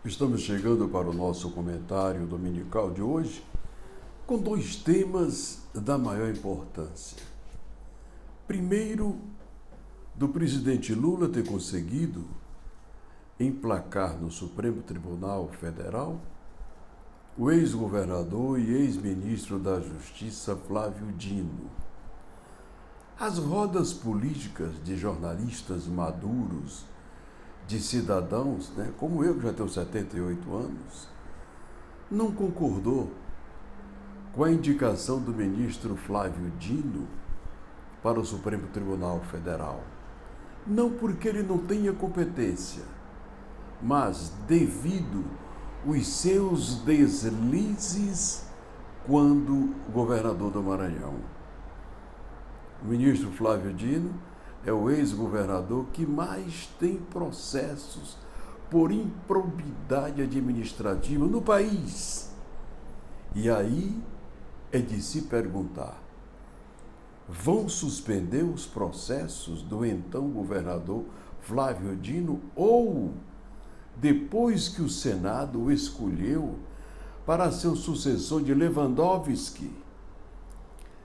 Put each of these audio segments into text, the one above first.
Estamos chegando para o nosso comentário dominical de hoje com dois temas da maior importância. Primeiro, do presidente Lula ter conseguido emplacar no Supremo Tribunal Federal o ex-governador e ex-ministro da Justiça Flávio Dino. As rodas políticas de jornalistas maduros, de cidadãos, como eu, que já tenho 78 anos, não concordou com a indicação do ministro Flávio Dino para o Supremo Tribunal Federal. Não porque ele não tenha competência, mas devido aos seus deslizes quando governador do Maranhão. O ministro Flávio Dino é o ex-governador que mais tem processos por improbidade administrativa no país. E aí é de se perguntar: vão suspender os processos do então governador Flávio Dino ou, depois que o Senado o escolheu para ser o sucessor de Lewandowski,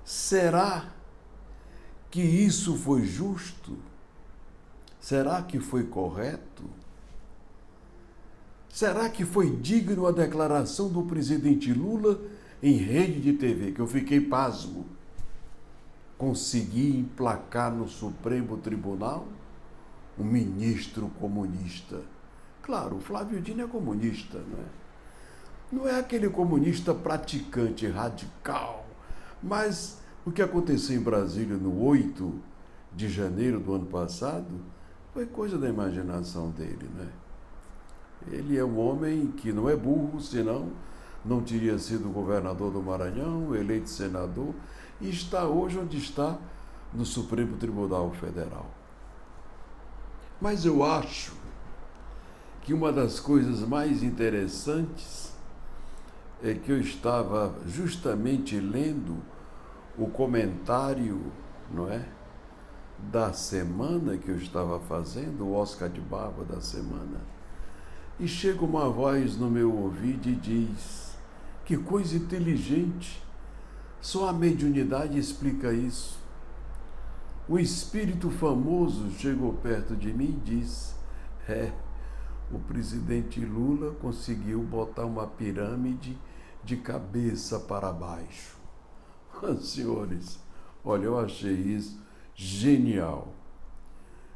será que isso foi justo? Será que foi correto? Será que foi digno a declaração do presidente Lula em rede de TV, que eu fiquei pasmo? Conseguir emplacar no Supremo Tribunal um ministro comunista. Claro, o Flávio Dino é comunista, não é? Não é aquele comunista praticante, radical, mas o que aconteceu em Brasília no 8 de janeiro do ano passado foi coisa da imaginação dele, né? Ele é um homem que não é burro, senão não teria sido governador do Maranhão, eleito senador, e está hoje onde está, no Supremo Tribunal Federal. Mas eu acho que uma das coisas mais interessantes é que eu estava justamente lendo o comentário, não é, da semana que eu estava fazendo, o Oscar de Barba da semana, e chega uma voz no meu ouvido e diz: que coisa inteligente, só a mediunidade explica isso. O espírito famoso chegou perto de mim e disse: o presidente Lula conseguiu botar uma pirâmide de cabeça para baixo. Senhores, olha, eu achei isso genial.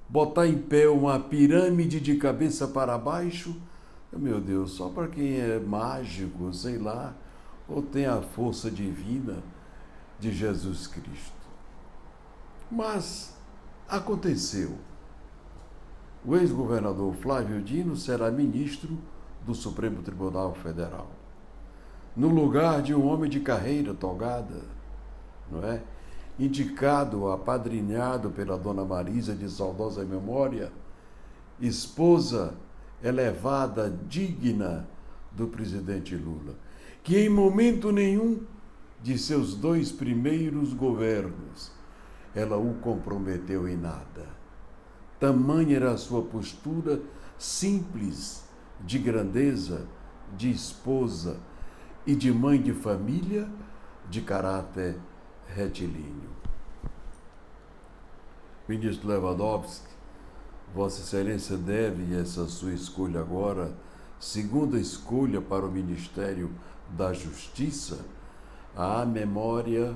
Botar em pé uma pirâmide de cabeça para baixo, meu Deus, só para quem é mágico, sei lá, ou tem a força divina de Jesus Cristo. Mas aconteceu. O ex-governador Flávio Dino será ministro do Supremo Tribunal Federal, no lugar de um homem de carreira togada, não é? Indicado, apadrinhado pela dona Marisa, de saudosa memória, esposa elevada, digna do presidente Lula, que em momento nenhum de seus 2 primeiros governos ela o comprometeu em nada. Tamanha era a sua postura simples, de grandeza, de esposa e de mãe de família, de caráter retilíneo. Ministro Lewandowski, Vossa Excelência deve essa sua escolha agora, segunda escolha para o Ministério da Justiça, à memória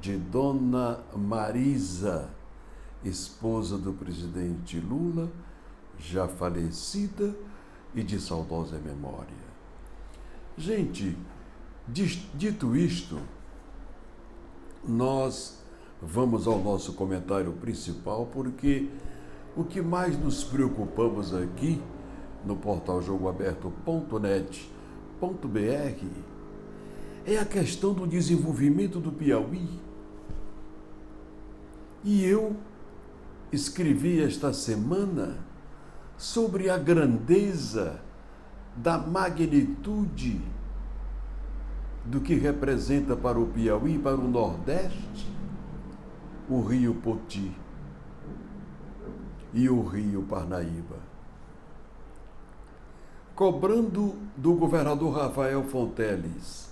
de Dona Marisa, esposa do presidente Lula, já falecida e de saudosa memória. Gente, dito isto, nós vamos ao nosso comentário principal, porque o que mais nos preocupamos aqui no portal jogoaberto.net.br é a questão do desenvolvimento do Piauí. E eu escrevi esta semana sobre a grandeza da magnitude do que representa para o Piauí, para o Nordeste, o Rio Poti e o Rio Parnaíba. cobrando do governador Rafael Fonteles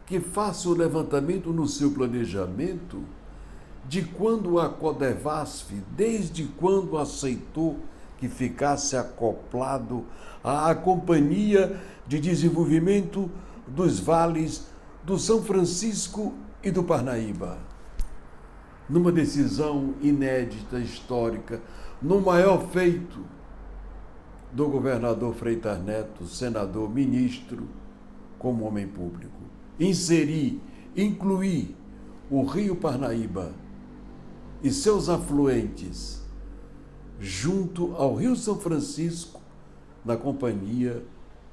que faça o levantamento no seu planejamento de quando a Codevasf, desde quando aceitou que ficasse acoplado à Companhia de Desenvolvimento dos Vales do São Francisco e do Parnaíba. Numa decisão inédita, histórica, no maior feito do governador Freitas Neto, senador, ministro, como homem público. Incluir o Rio Parnaíba e seus afluentes junto ao Rio São Francisco na Companhia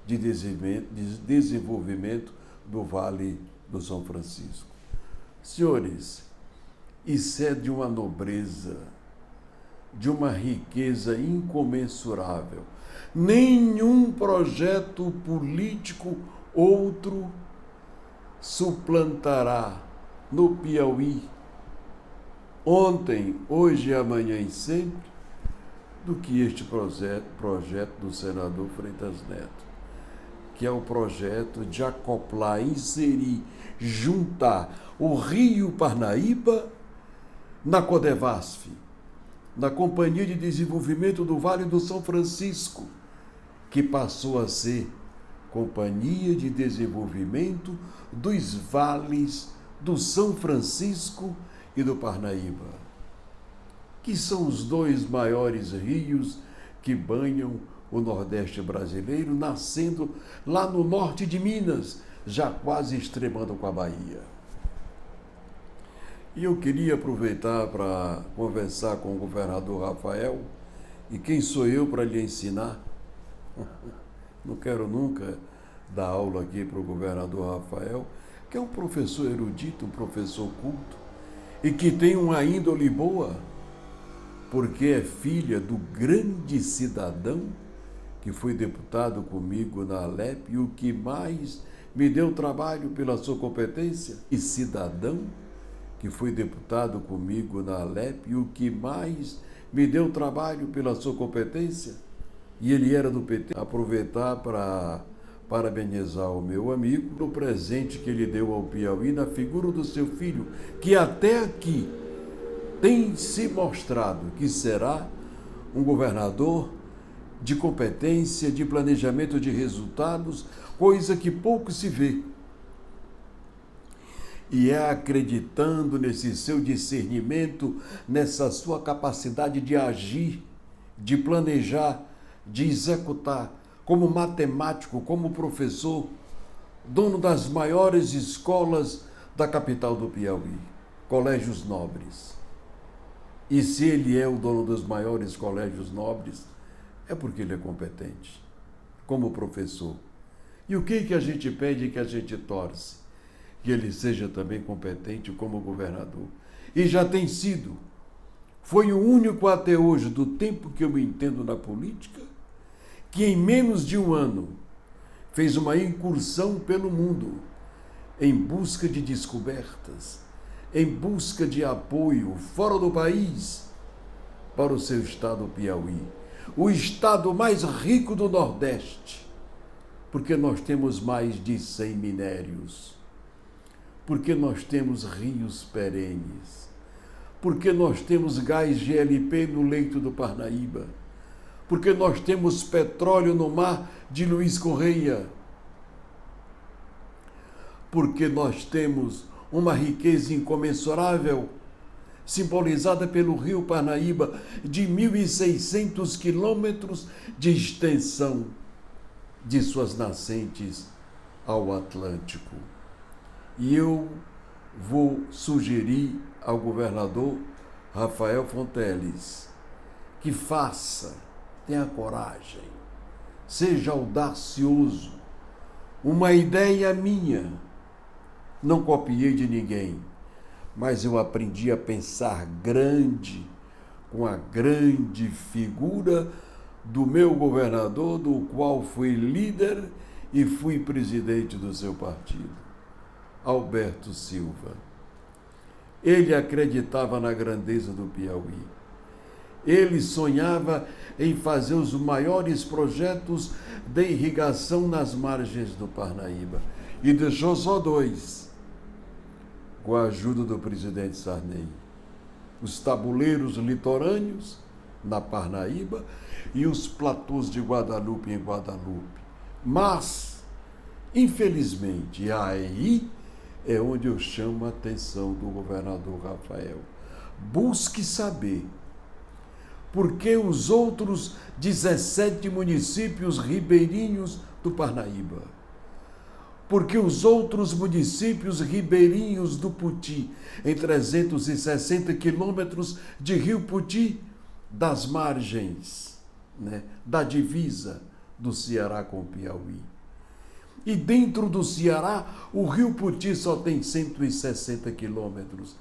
de Desenvolvimento do Vale do São Francisco. Senhores, isso é de uma nobreza, de uma riqueza incomensurável. Nenhum projeto político outro suplantará no Piauí, ontem, hoje, amanhã e sempre, do que este projeto do senador Freitas Neto, que é o projeto de acoplar, inserir, juntar o Rio Parnaíba na Codevasf, na Companhia de Desenvolvimento do Vale do São Francisco, que passou a ser Companhia de Desenvolvimento dos Vales do São Francisco e do Parnaíba, que são os dois maiores rios que banham o Nordeste brasileiro, nascendo lá no norte de Minas, já quase extremando com a Bahia. E eu queria aproveitar para conversar com o governador Rafael, e quem sou eu para lhe ensinar? Não quero nunca dar aula aqui para o governador Rafael, que é um professor erudito, um professor culto, e que tem uma índole boa, porque é filha do grande cidadão que foi deputado comigo na Alep, e o que mais me deu trabalho pela sua competência, e cidadão que foi deputado comigo na Alep, e o que mais me deu trabalho pela sua competência, e ele era do PT. Aproveitar para parabenizar o meu amigo pelo presente que ele deu ao Piauí na figura do seu filho, que até aqui tem se mostrado que será um governador de competência, de planejamento de resultados, coisa que pouco se vê. E é acreditando nesse seu discernimento, nessa sua capacidade de agir, de planejar, de executar, como matemático, como professor, dono das maiores escolas da capital do Piauí, Colégios Nobres. E se ele é o dono dos maiores colégios nobres, é porque ele é competente, como professor. E o que a gente pede e que a gente torce? Que ele seja também competente como governador. E já tem sido. Foi o único até hoje, do tempo que eu me entendo na política, que em menos de um ano fez uma incursão pelo mundo em busca de descobertas, em busca de apoio fora do país para o seu estado Piauí, o estado mais rico do Nordeste, porque nós temos mais de 100 minérios, porque nós temos rios perenes, porque nós temos gás GLP no leito do Parnaíba, porque nós temos petróleo no mar de Luiz Correia, porque nós temos uma riqueza incomensurável, simbolizada pelo rio Parnaíba, de 1.600 quilômetros de extensão de suas nascentes ao Atlântico. E eu vou sugerir ao governador Rafael Fonteles que tenha coragem, seja audacioso. Uma ideia minha, não copiei de ninguém, mas eu aprendi a pensar grande com a grande figura do meu governador, do qual fui líder e fui presidente do seu partido, Alberto Silva. Ele acreditava na grandeza do Piauí. Ele sonhava em fazer os maiores projetos de irrigação nas margens do Parnaíba. E deixou só dois, com a ajuda do presidente Sarney. Os tabuleiros litorâneos, na Parnaíba, e os platôs de Guadalupe, em Guadalupe. Mas, infelizmente, aí é onde eu chamo a atenção do governador Rafael. Busque saber por que os outros 17 municípios ribeirinhos do Parnaíba, porque os outros municípios ribeirinhos do Puti, em 360 quilômetros de Rio Puti, das margens, né, da divisa do Ceará com o Piauí. E dentro do Ceará, o Rio Puti só tem 160 quilômetros,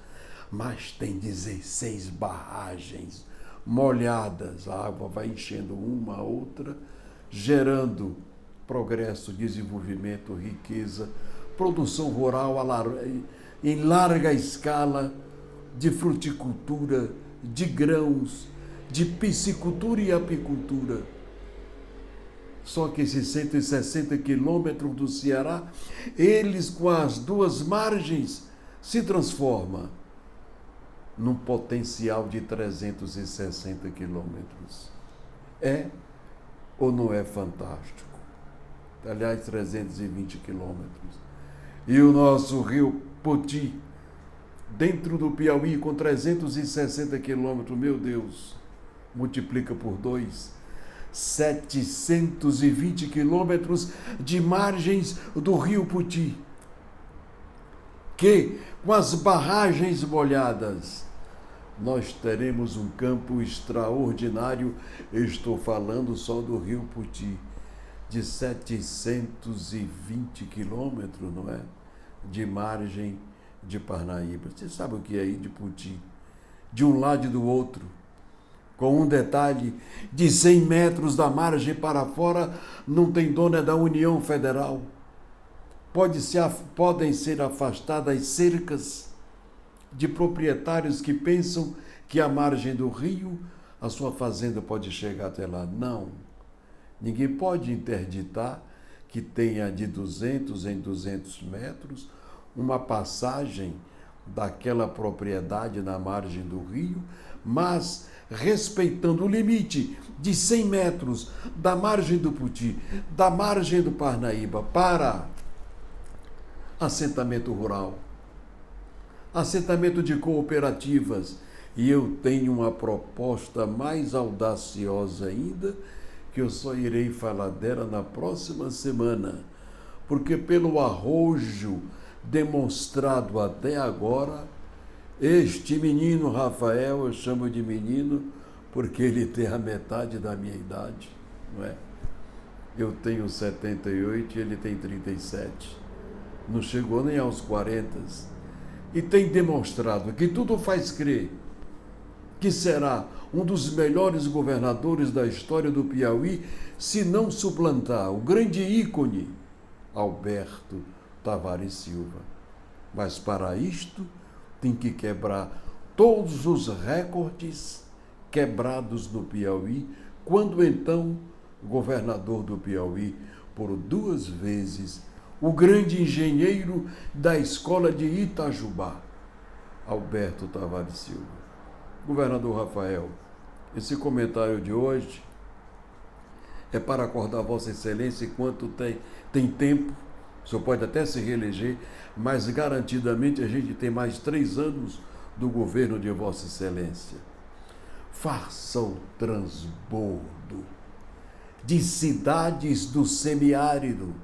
mas tem 16 barragens molhadas. A água vai enchendo uma a outra, gerando progresso, desenvolvimento, riqueza, produção rural em larga escala, de fruticultura, de grãos, de piscicultura e apicultura. Só que esses 160 quilômetros do Ceará, eles com as duas margens se transformam num potencial de 360 quilômetros. É ou não é fantástico? Aliás, 320 quilômetros. E o nosso rio Poti, dentro do Piauí, com 360 quilômetros, meu Deus, multiplica por 2, 720 quilômetros de margens do rio Puti, que, com as barragens molhadas, nós teremos um campo extraordinário. Eu estou falando só do rio Puti, de 720 quilômetros, não é? De margem de Parnaíba. Você sabe o que é ir de Puti? De um lado e do outro. Com um detalhe, de 100 metros da margem para fora, não tem dona da União Federal. Podem ser afastadas cercas de proprietários que pensam que à margem do rio a sua fazenda pode chegar até lá. Não. Ninguém pode interditar que tenha de 200 em 200 metros uma passagem daquela propriedade na margem do rio, mas respeitando o limite de 100 metros da margem do Puti, da margem do Parnaíba, para assentamento rural, assentamento de cooperativas. E eu tenho uma proposta mais audaciosa ainda, que eu só irei falar dela na próxima semana, porque pelo arrojo demonstrado até agora, este menino Rafael, eu chamo de menino porque ele tem a metade da minha idade, não é? Eu tenho 78 e ele tem 37. Não chegou nem aos 40. E tem demonstrado que tudo faz crer que será um dos melhores governadores da história do Piauí, se não suplantar o grande ícone Alberto Tavares Silva. Mas para isto tem que quebrar todos os recordes quebrados no Piauí, quando então governador do Piauí por 2 vezes, o grande engenheiro da escola de Itajubá, Alberto Tavares Silva. Governador Rafael, esse comentário de hoje é para acordar Vossa Excelência enquanto tem tempo. O senhor pode até se reeleger, mas garantidamente a gente tem mais 3 anos do governo de Vossa Excelência. Faça o transbordo de cidades do semiárido,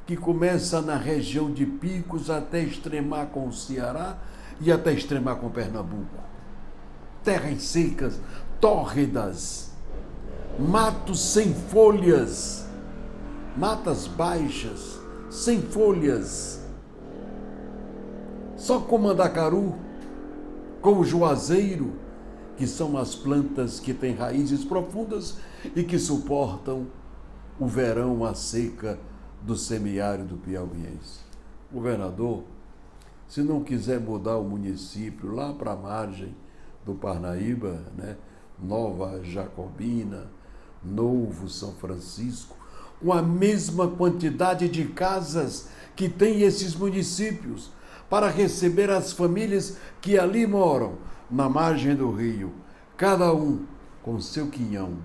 que começa na região de Picos até extremar com o Ceará e até extremar com Pernambuco. Terras secas, tórridas, matos sem folhas, matas baixas, sem folhas, só com mandacaru, com o juazeiro, que são as plantas que têm raízes profundas e que suportam o verão, a seca do semiárido piauiense. Governador, se não quiser mudar o município lá para a margem do Parnaíba, né, Nova Jacobina, Novo São Francisco, com a mesma quantidade de casas que tem esses municípios, para receber as famílias que ali moram, na margem do rio, cada um com seu quinhão,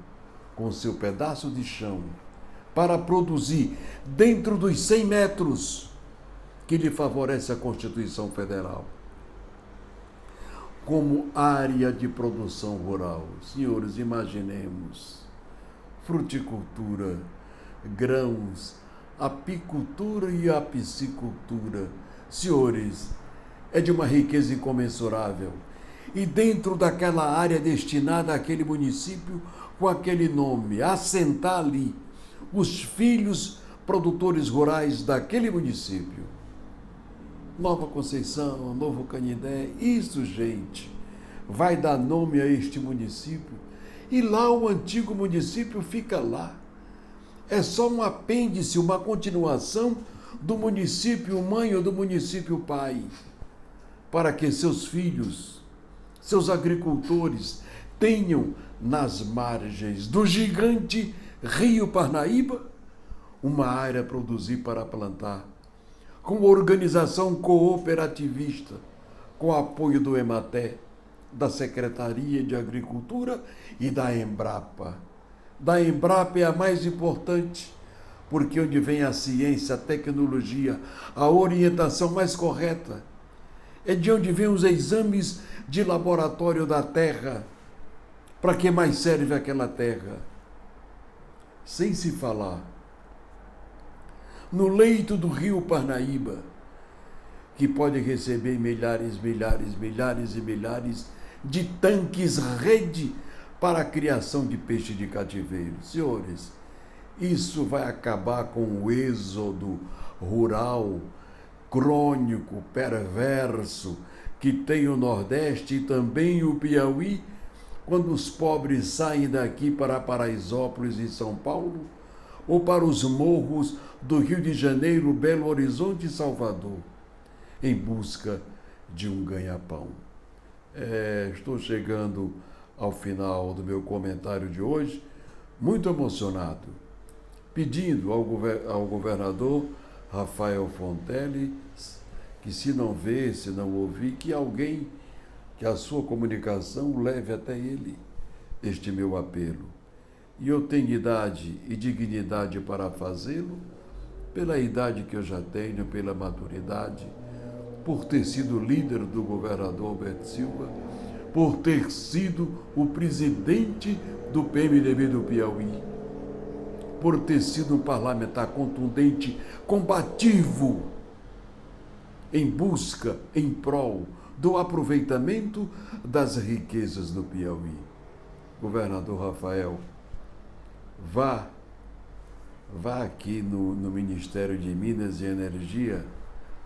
com seu pedaço de chão, para produzir dentro dos 100 metros que lhe favorece a Constituição Federal, como área de produção rural. Senhores, imaginemos fruticultura, grãos, apicultura e a piscicultura. Senhores, é de uma riqueza incomensurável. E dentro daquela área destinada àquele município, com aquele nome, assentar ali os filhos produtores rurais daquele município. Nova Conceição, Novo Canindé, isso, gente, vai dar nome a este município. E lá o antigo município fica lá. É só um apêndice, uma continuação do município mãe ou do município pai, para que seus filhos, seus agricultores, tenham nas margens do gigante Rio Parnaíba uma área a produzir para plantar, com organização cooperativista, com apoio do EMATER, da Secretaria de Agricultura e da Embrapa. Da Embrapa é a mais importante, porque onde vem a ciência, a tecnologia, a orientação mais correta, é de onde vem os exames de laboratório da terra. Para que mais serve aquela terra? Sem se falar no leito do rio Parnaíba, que pode receber milhares e milhares de tanques rede para a criação de peixe de cativeiro. Senhores, isso vai acabar com o êxodo rural, crônico, perverso, que tem o Nordeste e também o Piauí, quando os pobres saem daqui para Paraisópolis e São Paulo, ou para os morros do Rio de Janeiro, Belo Horizonte e Salvador, em busca de um ganha-pão. Estou chegando ao final do meu comentário de hoje, muito emocionado, pedindo ao governador Rafael Fonteles que, se não ver, se não ouvir, que alguém, que a sua comunicação leve até ele este meu apelo. E eu tenho idade e dignidade para fazê-lo, pela idade que eu já tenho, pela maturidade, por ter sido líder do governador Alberto Silva, por ter sido o presidente do PMDB do Piauí, por ter sido um parlamentar contundente, combativo, em busca, em prol do aproveitamento das riquezas do Piauí. Governador Rafael, vá aqui no Ministério de Minas e Energia,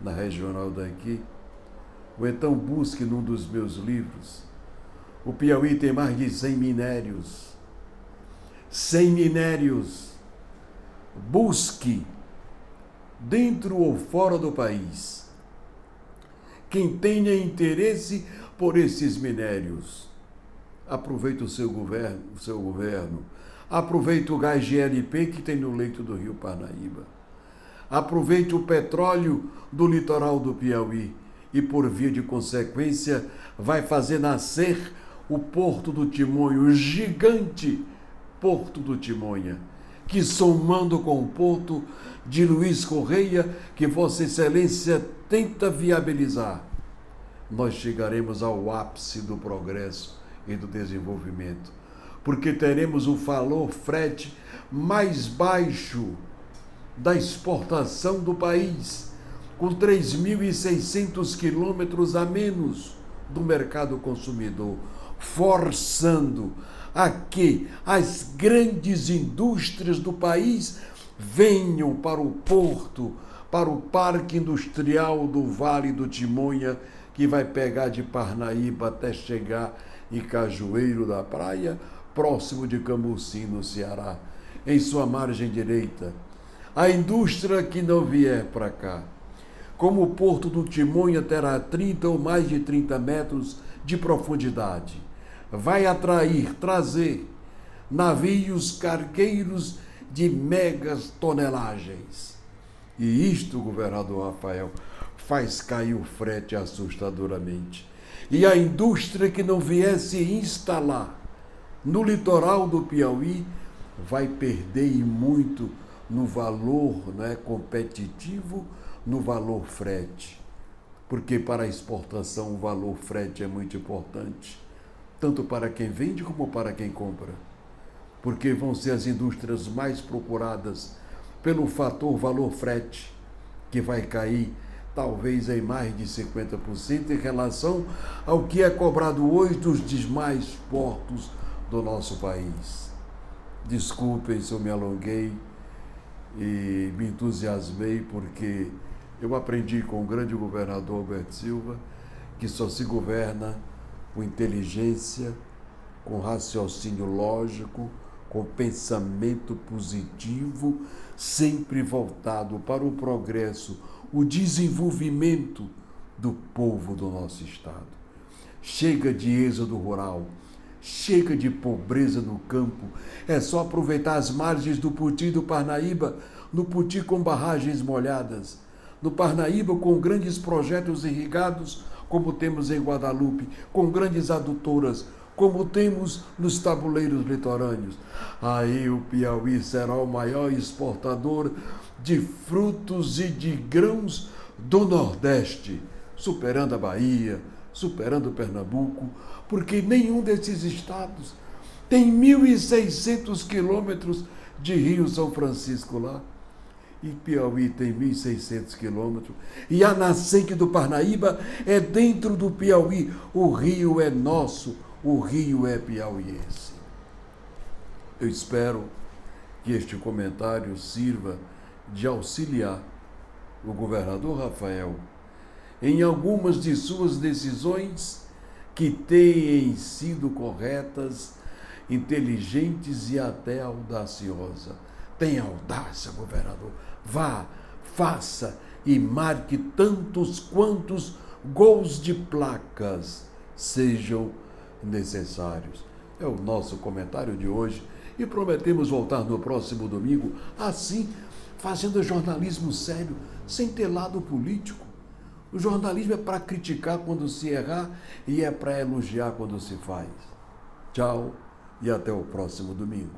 na regional daqui, ou então busque num dos meus livros. O Piauí tem mais de 100 minérios. 100 minérios. Busque, dentro ou fora do país, quem tenha interesse por esses minérios. Aproveite o seu governo. Aproveite o gás GLP que tem no leito do Rio Parnaíba. Aproveite o petróleo do litoral do Piauí e, por via de consequência, vai fazer nascer o Porto do Timonha, o gigante Porto do Timonha, que, somando com o Porto de Luiz Correia, que Vossa Excelência tenta viabilizar, nós chegaremos ao ápice do progresso e do desenvolvimento, porque teremos o valor frete mais baixo da exportação do país, com 3.600 quilômetros a menos do mercado consumidor, forçando a que as grandes indústrias do país venham para o porto, para o Parque Industrial do Vale do Timonha, que vai pegar de Parnaíba até chegar em Cajueiro da Praia, próximo de Cambuci, no Ceará, em sua margem direita. A indústria que não vier para cá, como o Porto do Timonha terá 30 ou mais de 30 metros de profundidade, vai trazer navios cargueiros de megas tonelagens. E isto, governador Rafael, faz cair o frete assustadoramente. E a indústria que não viesse instalar no litoral do Piauí vai perder e muito no valor, né, competitivo, no valor frete. Porque para a exportação o valor frete é muito importante, tanto para quem vende como para quem compra. Porque vão ser as indústrias mais procuradas pelo fator valor frete, que vai cair talvez em mais de 50% em relação ao que é cobrado hoje dos demais portos do nosso país. Desculpem se eu me alonguei e me entusiasmei, porque eu aprendi com o grande governador Alberto Silva que só se governa com inteligência, com raciocínio lógico, com pensamento positivo, sempre voltado para o progresso, o desenvolvimento do povo do nosso estado. Chega de êxodo rural, chega de pobreza no campo. É só aproveitar as margens do Puti e do Parnaíba, no Puti com barragens molhadas, no Parnaíba com grandes projetos irrigados, como temos em Guadalupe, com grandes adutoras, como temos nos tabuleiros litorâneos. Aí o Piauí será o maior exportador de frutos e de grãos do Nordeste, superando a Bahia, superando Pernambuco, porque nenhum desses estados tem 1.600 quilômetros de Rio São Francisco lá. E Piauí tem 1.600 quilômetros. E a nascente do Parnaíba é dentro do Piauí. O rio é nosso, o rio é piauiense. Eu espero que este comentário sirva de auxiliar o governador Rafael em algumas de suas decisões que tenham sido corretas, inteligentes e até audaciosas. Tenha audácia, governador. Vá, faça e marque tantos quantos gols de placas sejam necessários. É o nosso comentário de hoje e prometemos voltar no próximo domingo, assim, fazendo jornalismo sério, sem ter lado político. O jornalismo é para criticar quando se errar e é para elogiar quando se faz. Tchau e até o próximo domingo.